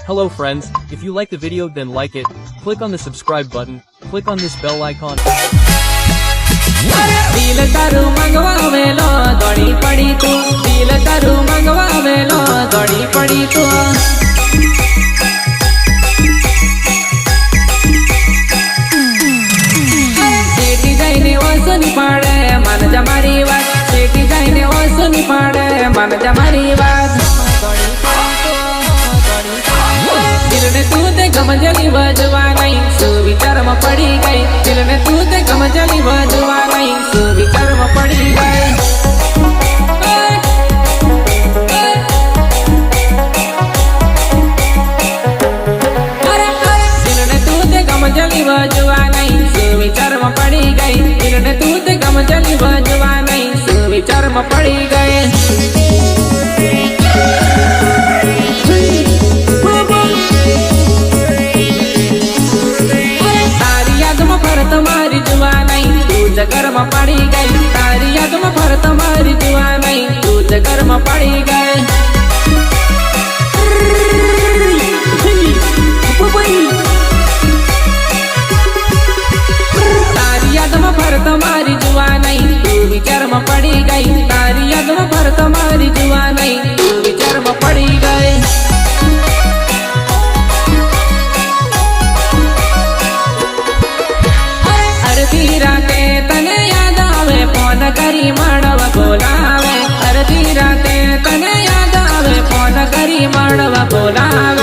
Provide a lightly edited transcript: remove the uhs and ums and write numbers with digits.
Hello friends, if you like the video then like it, click on the subscribe button, click on this bell icon. दिल तारू मंगवावेलो दौड़ी पड़ी तू दिल तारू मंगवावेलो दौड़ी पड़ी तू सेठी जाइने ओसनी पाड़े मन जमारी बात सेठी जाइने ओसनी पाड़े मन जमारी बात दिल ने तू ते गमजली बजवा नहीं सुविचार में पड़ी गई दिल ने तू ते गमजली बजवा नहीं सुविचार में पड़ी गई दिल ने तू ते गमजली बजवा नहीं सुविचार में पड़ी गई दिल ने तू ते गमजली बजवा नहीं सुविचार में पड़ी गई तुम्हारी जुआ नहीं तू जगर में पड़ी गई तारी याद में पर तुम्हारी जुआ नहीं तू जगर में पड़ी गई तारी याद में पर तुम्हारी जुआ नहीं तू विचार में पड़ी गई तारी याद में पर तुम्हारी जुआ नहीं तू विचार में पड़ी गई राते तने याद आवे फोन करी माणव बोलावे अर्धी राते तने याद आवे फोन करी माणव बोलावे